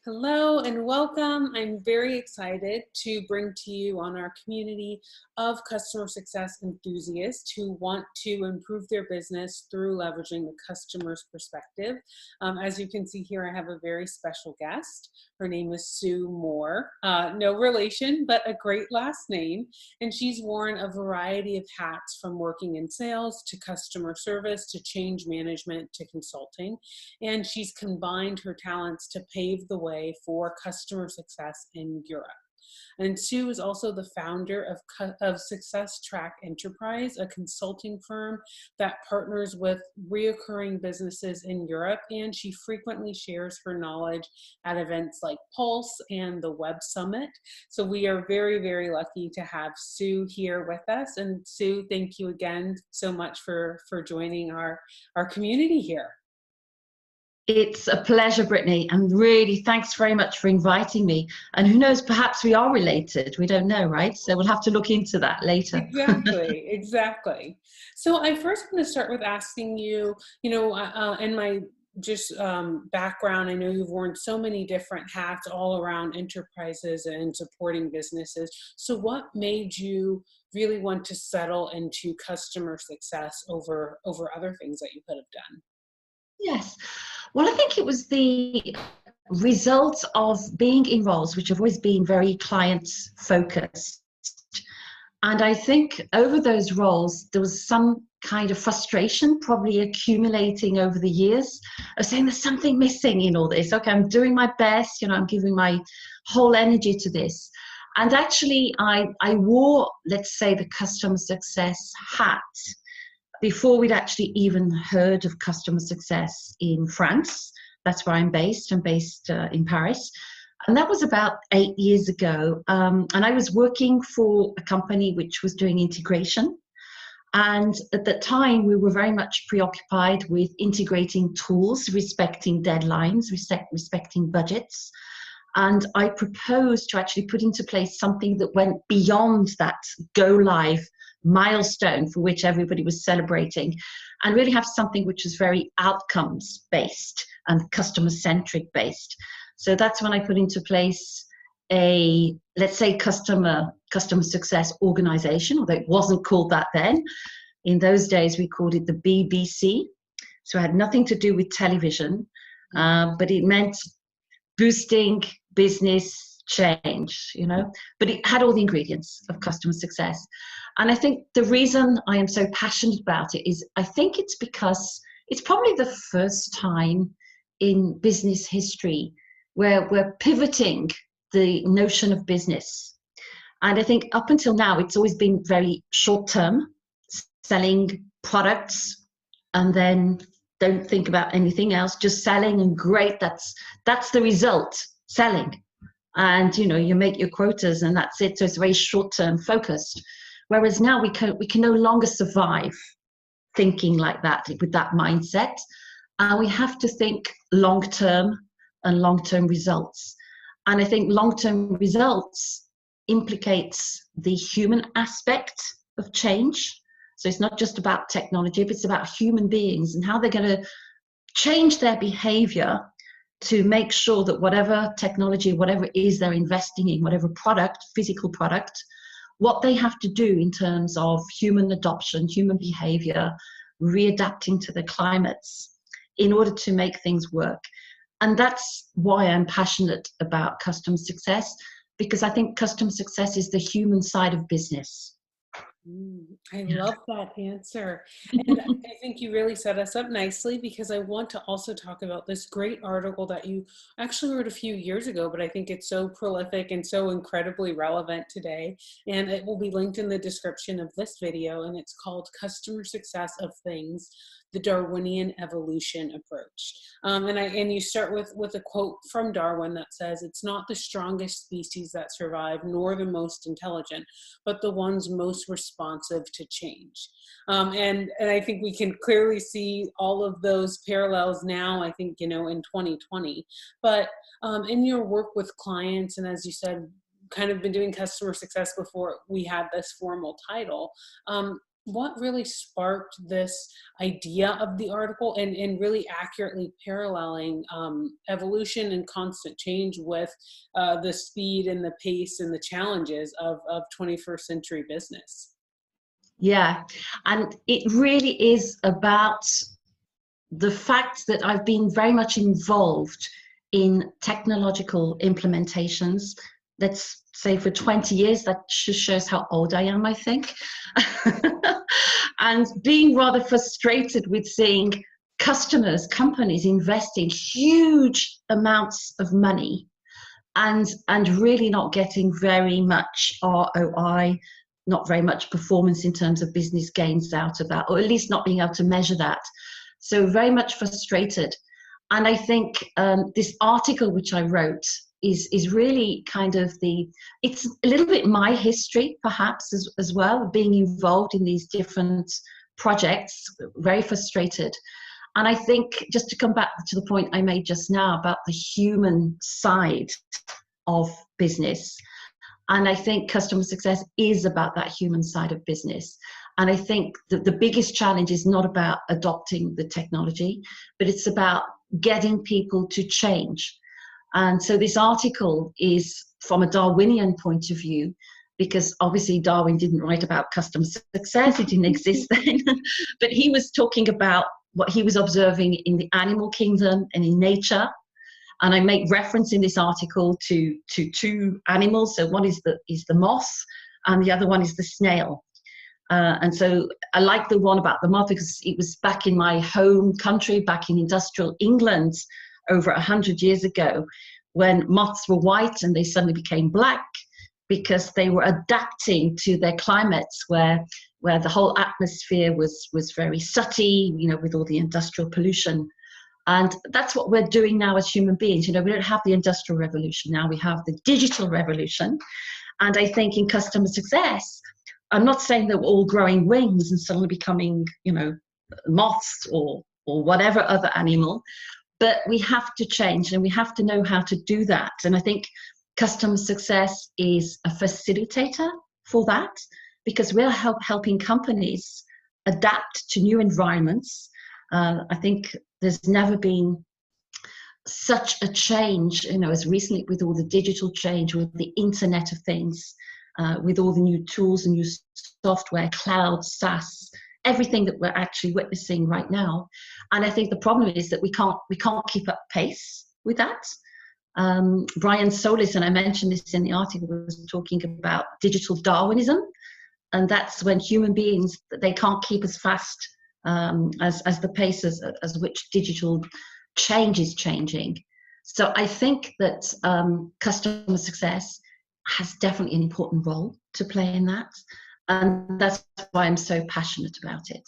Hello and welcome. I'm very excited to bring to you on our community of customer success enthusiasts who want to improve their business through leveraging the customer's perspective. As you can see here, I have a very special guest. Her name is Sue Moore. No relation, but a great last name. And she's worn a variety of hats from working in sales to customer service to change management to consulting. And she's combined her talents to pave the way for customer success in Europe. And Sue is also the founder of Success Track Enterprise, a consulting firm that partners with reoccurring businesses in Europe. And she frequently shares her knowledge at events like Pulse and the Web Summit. So we are very, very lucky to have Sue here with us. And Sue, thank you again so much for joining our community here. It's a pleasure, Brittany, and really thanks very much for inviting me. And who knows, perhaps we are related. We don't know, right? So we'll have to look into that later. Exactly. So I first want to start with asking you, in my background, I know you've worn so many different hats all around enterprises and supporting businesses. So what made you really want to settle into customer success over other things that you could have done? Yes. Well, I think it was the result of being in roles which have always been very client focused. And I think over those roles, there was some kind of frustration probably accumulating over the years of saying there's something missing in all this. Okay, I'm doing my best, I'm giving my whole energy to this. And actually, I wore, let's say, the customer success hat before we'd actually even heard of customer success in France. That's where I'm based. I'm based in Paris. And that was about 8 years ago. And I was working for a company which was doing integration. And at that time, we were very much preoccupied with integrating tools, respecting deadlines, respecting budgets. And I proposed to actually put into place something that went beyond that go live milestone for which everybody was celebrating, and really have something which was very outcomes based and customer centric based. So that's when I put into place a, let's say, customer success organization, although it wasn't called that then. In those days, we called it the BBC. So it had nothing to do with television, but it meant boosting business change, but it had all the ingredients of customer success. And I think the reason I am so passionate about it is I think it's because it's probably the first time in business history where we're pivoting the notion of business. And I think up until now, it's always been very short term, selling products and then don't think about anything else, just selling, and great, that's the result, selling. And you make your quotas and that's it. So it's very short-term focused. Whereas now we can no longer survive thinking like that, with that mindset. And we have to think long-term and long-term results. And I think long-term results implicates the human aspect of change. So it's not just about technology, but it's about human beings and how they're going to change their behavior to make sure that whatever technology, whatever it is they're investing in, whatever product, physical product, what they have to do in terms of human adoption, human behavior, readapting to the climates in order to make things work. And that's why I'm passionate about customer success, because I think customer success is the human side of business. I love that answer. And I think you really set us up nicely, because I want to also talk about this great article that you actually wrote a few years ago, but I think it's so prolific and so incredibly relevant today. And it will be linked in the description of this video. And it's called Customer Success of Things, the Darwinian Evolution Approach. And you start with a quote from Darwin that says, "It's not the strongest species that survive, nor the most intelligent, but the ones most responsive to change." And I think we can clearly see all of those parallels now, I think, in 2020. But in your work with clients, and as you said, kind of been doing customer success before we had this formal title, what really sparked this idea of the article, and really accurately paralleling evolution and constant change with the speed and the pace and the challenges of 21st century business? Yeah, and it really is about the fact that I've been very much involved in technological implementations. Let's say for 20 years, that just shows how old I am, I think. And being rather frustrated with seeing customers, companies investing huge amounts of money and really not getting very much ROI, not very much performance in terms of business gains out of that, or at least not being able to measure that. So very much frustrated. And I think this article which I wrote is really kind of it's a little bit my history perhaps as well, being involved in these different projects, very frustrated. And I think, just to come back to the point I made just now about the human side of business, and I think customer success is about that human side of business. And I think that the biggest challenge is not about adopting the technology, but it's about getting people to change. And so this article is from a Darwinian point of view, because obviously Darwin didn't write about customer success, it didn't exist then, but he was talking about what he was observing in the animal kingdom and in nature. And I make reference in this article to two animals. So one is the moth, and the other one is the snail. And so I like the one about the moth because it was back in my home country, back in industrial England, over 100 years ago, when moths were white and they suddenly became black because they were adapting to their climates where the whole atmosphere was very sooty, with all the industrial pollution. And that's what we're doing now as human beings. We don't have the industrial revolution now, we have the digital revolution. And I think in customer success, I'm not saying that we're all growing wings and suddenly becoming, moths or whatever other animal, but we have to change and we have to know how to do that. And I think customer success is a facilitator for that, because we're helping companies adapt to new environments. I think there's never been such a change, as recently with all the digital change, with the Internet of Things, with all the new tools and new software, cloud, SaaS, everything that we're actually witnessing right now. And I think the problem is that we can't keep up pace with that. Brian Solis, and I mentioned this in the article, was talking about digital Darwinism, and that's when human beings, they can't keep as fast as the pace as which digital change is changing. So I think that customer success has definitely an important role to play in that, and that's why I'm so passionate about it.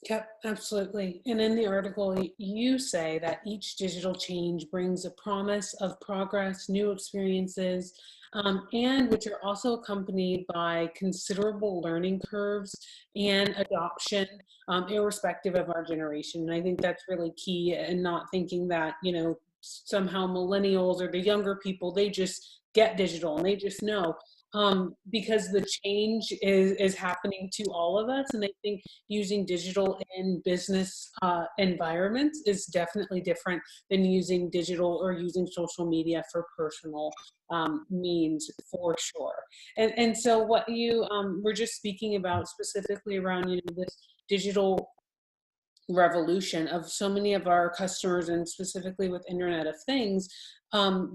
Yep, absolutely. And in the article, you say that each digital change brings a promise of progress, new experiences, and which are also accompanied by considerable learning curves and adoption, irrespective of our generation. And I think that's really key, and not thinking that, somehow millennials or the younger people, they just get digital and they just know. Because the change is happening to all of us. And I think using digital in business environments is definitely different than using digital or using social media for personal means, for sure. And so what you were just speaking about specifically around, this digital revolution of so many of our customers, and specifically with Internet of Things,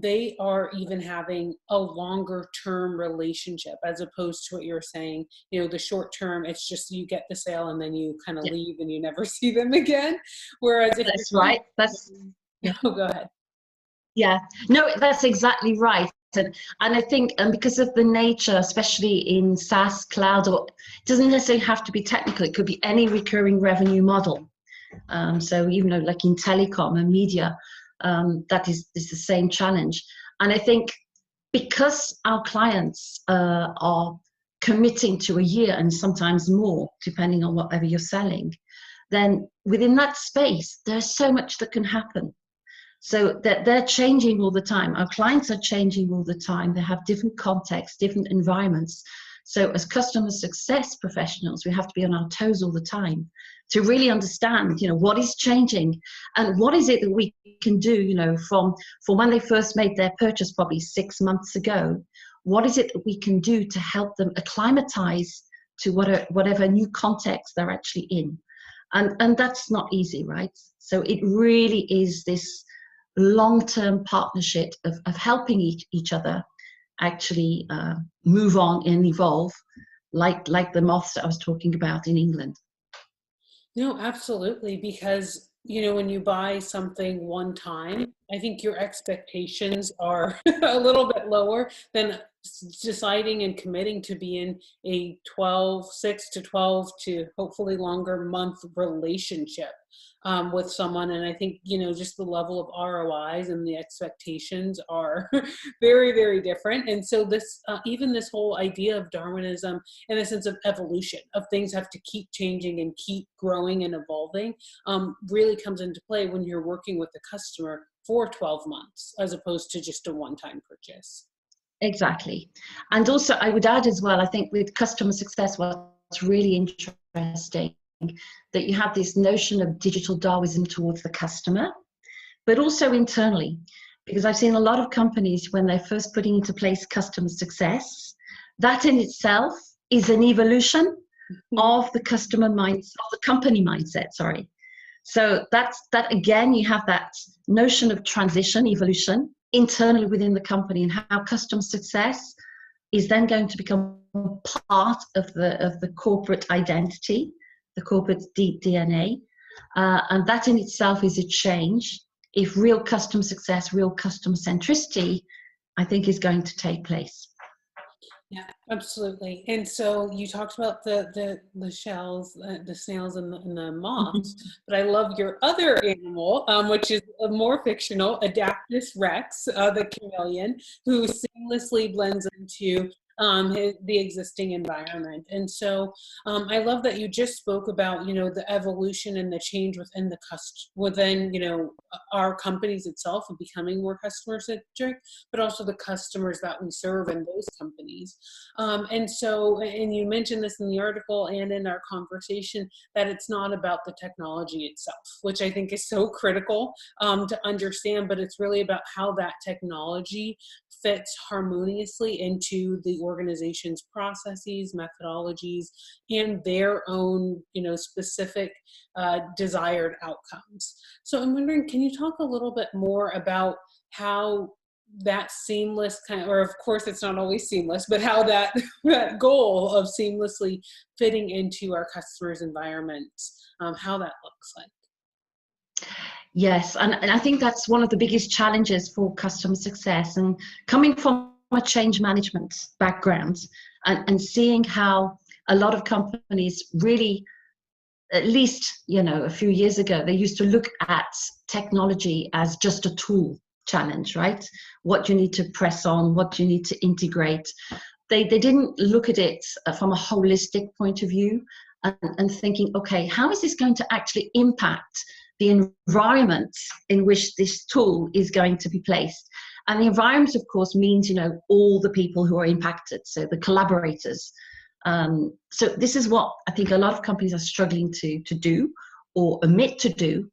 they are even having a longer term relationship, as opposed to what you're saying, the short term, it's just you get the sale and then you kind of leave and you never see them again. Whereas if that's right. Oh, go ahead. Yeah, no, that's exactly right. And I think, because of the nature, especially in SaaS, cloud, or it doesn't necessarily have to be technical, it could be any recurring revenue model. So even like in telecom and media, that is the same challenge. And I think because our clients are committing to a year and sometimes more, depending on whatever you're selling, then within that space, there's so much that can happen. So that they're changing all the time. Our clients are changing all the time. They have different contexts, different environments. So as customer success professionals, we have to be on our toes all the time to really understand, what is changing and what is it that we can do, from when they first made their purchase probably 6 months ago. What is it that we can do to help them acclimatize to whatever new context they're actually in? And that's not easy, right? So it really is this long-term partnership of helping each other actually move on and evolve, like the moths that I was talking about in England. No, absolutely. Because, when you buy something one time, I think your expectations are a little bit lower than deciding and committing to be in a 6 to 12 to hopefully longer month relationship with someone. And I think, just the level of ROIs and the expectations are very, very different. And so even this whole idea of Darwinism in a sense of evolution, of things have to keep changing and keep growing and evolving, really comes into play when you're working with the customer for 12 months, as opposed to just a one-time purchase. Exactly. And also I would add as well, I think with customer success, what's really interesting, that you have this notion of digital Darwinism towards the customer, but also internally, because I've seen a lot of companies when they're first putting into place customer success, that in itself is an evolution of the customer mindset, of the company mindset, sorry. So that again, you have that notion of transition, evolution internally within the company, and how customer success is then going to become part of the corporate identity, the corporate deep DNA. And that in itself is a change. If real customer success, real customer centricity, I think is going to take place. Yeah, absolutely. And so you talked about the shells, the snails and the moths, but I love your other animal, which is a more fictional, Adaptus rex, the chameleon, who seamlessly blends into the existing environment. And so I love that you just spoke about, the evolution and the change within our companies itself of becoming more customer centric, but also the customers that we serve in those companies. And you mentioned this in the article and in our conversation, that it's not about the technology itself, which I think is so critical to understand, but it's really about how that technology fits harmoniously into the organization's processes, methodologies, and their own, specific desired outcomes. So I'm wondering, can you talk a little bit more about how that seamless or of course it's not always seamless, but how that goal of seamlessly fitting into our customers' environments, how that looks like? Yes, and I think that's one of the biggest challenges for customer success. And coming from a change management background and seeing how a lot of companies really, at least, a few years ago, they used to look at technology as just a tool challenge, right? What you need to press on, what you need to integrate. They didn't look at it from a holistic point of view and thinking, okay, how is this going to actually impact the environment in which this tool is going to be placed? And the environment, of course, means, all the people who are impacted, so the collaborators. So this is what I think a lot of companies are struggling to do or omit to do.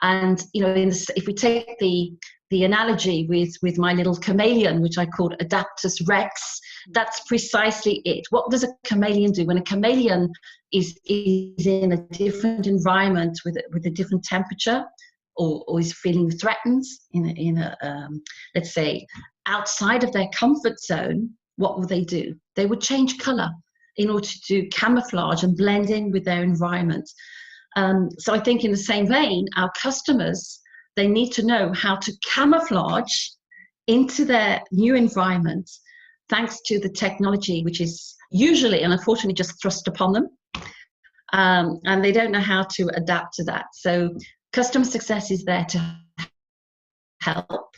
And, if we take the analogy with my little chameleon, which I called Adaptus rex, that's precisely it. What does a chameleon do? When a chameleon is in a different environment with a different temperature, or is feeling threatened in a let's say outside of their comfort zone, what will they do? They would change color in order to camouflage and blend in with their environment. So I think in the same vein, our customers, they need to know how to camouflage into their new environment, thanks to the technology, which is usually and unfortunately just thrust upon them. And they don't know how to adapt to that. So customer success is there to help.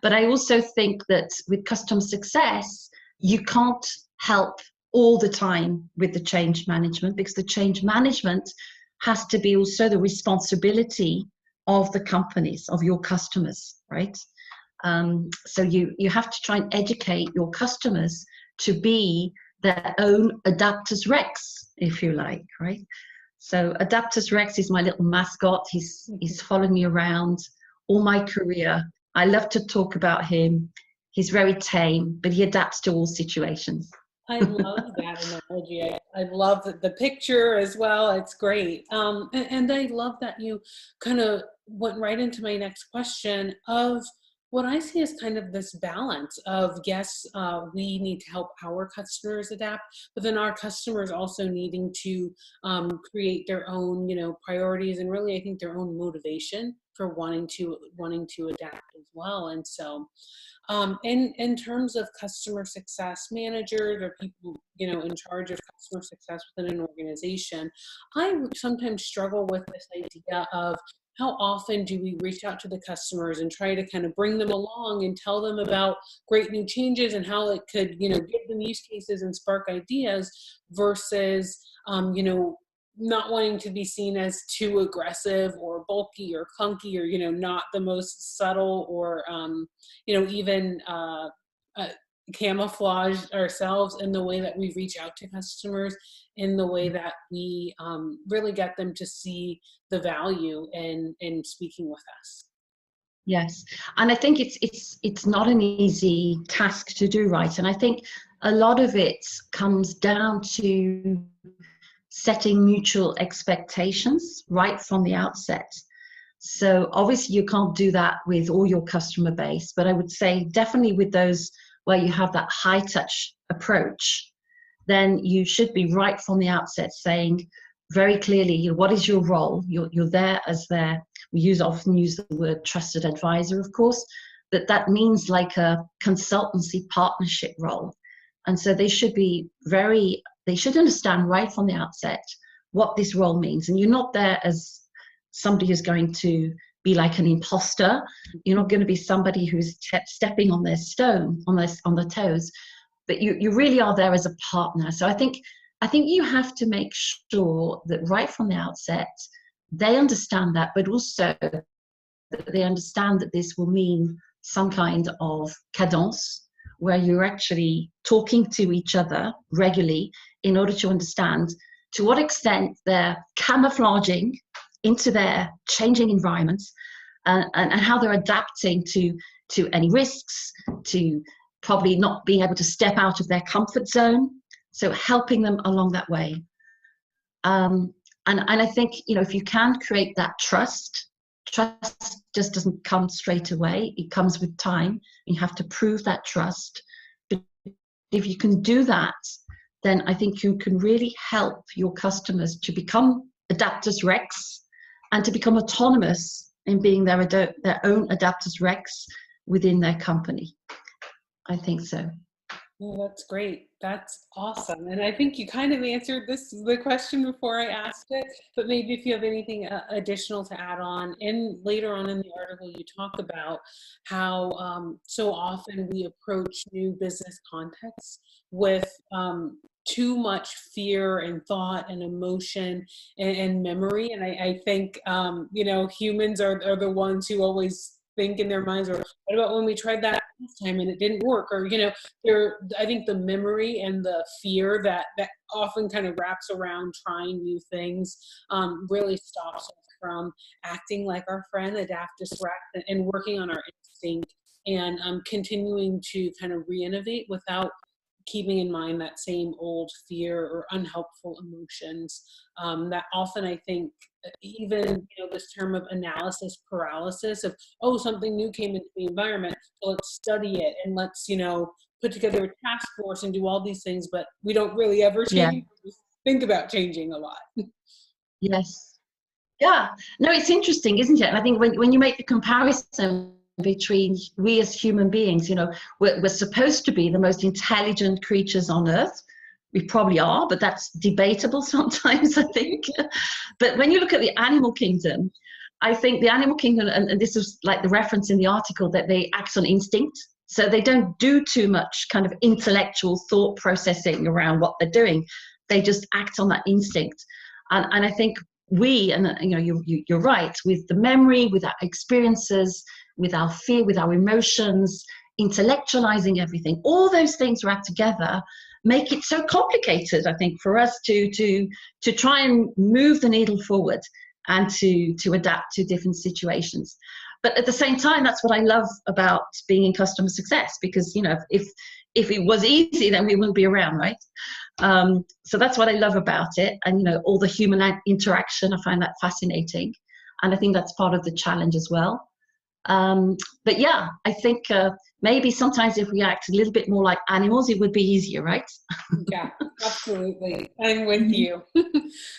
But I also think that with customer success, you can't help all the time with the change management, because the change management has to be also the responsibility of the companies, of your customers, right? So you have to try and educate your customers to be their own adaptus rex, if you like, right? So adaptus rex is my little mascot. He's followed me around all my career. I love to talk about him. He's very tame, but he adapts to all situations. I love that analogy. I love the picture as well. It's great. And I love that you kind of went right into my next question of what I see as kind of this balance of, yes, we need to help our customers adapt, but then our customers also needing to create their own, priorities, and really, I think, their own motivation for wanting to adapt as well. And so, in terms of customer success managers or people, in charge of customer success within an organization, I would sometimes struggle with this idea of how often do we reach out to the customers and try to kind of bring them along and tell them about great new changes and how it could, give them use cases and spark ideas versus, not wanting to be seen as too aggressive or bulky or clunky or, not the most subtle or, even camouflage ourselves in the way that we reach out to customers, in the way that we really get them to see the value in speaking with us. Yes, and I think it's not an easy task to do, right? And I think a lot of it comes down to setting mutual expectations right from the outset. So obviously you can't do that with all your customer base, but I would say definitely with those where you have that high touch approach, then you should be right from the outset saying very clearly, what is your role? You're there as we often use the word trusted advisor, of course, but that means like a consultancy partnership role. And so they should understand right from the outset what this role means. And you're not there as somebody who's going to be like an imposter. You're not going to be somebody who's stepping on their toes, but you really are there as a partner. So I think you have to make sure that right from the outset, they understand that, but also that they understand that this will mean some kind of cadence where you're actually talking to each other regularly in order to understand to what extent they're camouflaging into their changing environments and how they're adapting to any risks, to probably not being able to step out of their comfort zone. So helping them along that way. And I think, if you can create that trust just doesn't come straight away. It comes with time. You have to prove that trust. But if you can do that, then I think you can really help your customers to become adaptus rex and to become autonomous in being their own adaptus rex within their company. I think so. Well, that's great. That's awesome. And I think you kind of answered the question before I asked it, but maybe if you have anything additional to add on. And later on in the article, you talk about how so often we approach new business contexts with too much fear and thought and emotion and memory. And I think, humans are the ones who always think in their minds, or what about when we tried that last time and it didn't work? Or, I think the memory and the fear that often kind of wraps around trying new things really stops us from acting like our friend adaptus rex and working on our instinct and continuing to kind of re-innovate without keeping in mind that same old fear or unhelpful emotions that often, I think, even this term of analysis paralysis of, something new came into the environment, so let's study it and let's put together a task force and do all these things, but we don't really ever change. Yeah. Think about changing a lot. Yes. Yeah. No, it's interesting, isn't it? And I think when you make the comparison between we as human beings, we're supposed to be the most intelligent creatures on earth. We probably are, but that's debatable sometimes, I think. But when you look at the animal kingdom, I think the animal kingdom, and this is like the reference in the article, that they act on instinct. So they don't do too much kind of intellectual thought processing around what they're doing. They just act on that instinct. And I think we, and you're right, with the memory, with our experiences, with our fear, with our emotions, intellectualizing everything, all those things wrapped together, make it so complicated, I think, for us to try and move the needle forward and to adapt to different situations. But at the same time, that's what I love about being in customer success, because, you know, if it was easy, then we wouldn't be around, right? So that's what I love about it. And, you know, all the human interaction, I find that fascinating. And I think that's part of the challenge as well. But yeah, I think maybe sometimes if we act a little bit more like animals, it would be easier, right? Yeah, absolutely. I'm with you.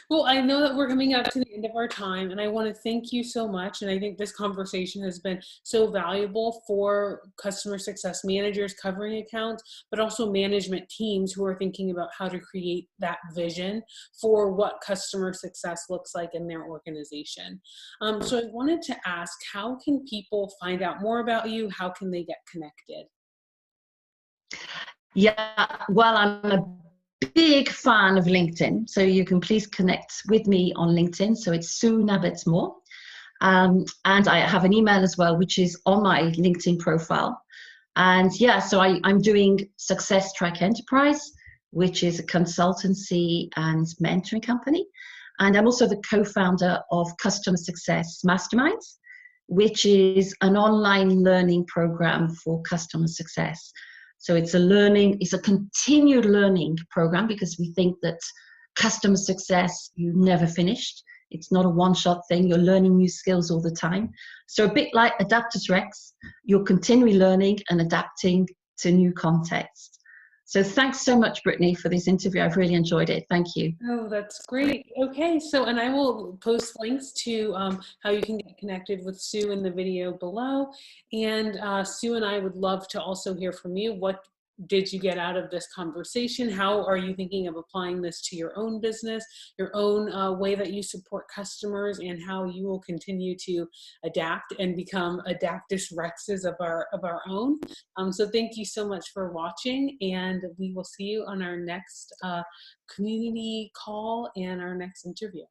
Well, I know that we're coming up to the end of our time, and I want to thank you so much. And I think this conversation has been so valuable for customer success managers covering accounts, but also management teams who are thinking about how to create that vision for what customer success looks like in their organization. So I wanted to ask, how can people find out more about you? How can they get connected? Yeah, well, I'm a big fan of LinkedIn, so you can please connect with me on LinkedIn. So it's Sue Nabeth Moore. And I have an email as well, which is on my LinkedIn profile. And yeah, so I'm doing Success Track Enterprise, which is a consultancy and mentoring company. And I'm also the co-founder of Customer Success Mastermind, which is an online learning program for customer success. So it's a continued learning program, because we think that customer success, you never finished. It's not a one-shot thing. You're learning new skills all the time. So a bit like Adapters Rex, you're continually learning and adapting to new contexts. So thanks so much, Brittany, for this interview. I've really enjoyed it. Thank you. Oh, that's great. Okay, so, and I will post links to how you can get connected with Sue in the video below. And Sue and I would love to also hear from you. What did you get out of this conversation? How are you thinking of applying this to your own business, your own way that you support customers, and how you will continue to adapt and become Adaptus Rexes of our own? So thank you so much for watching, and we will see you on our next community call and our next interview.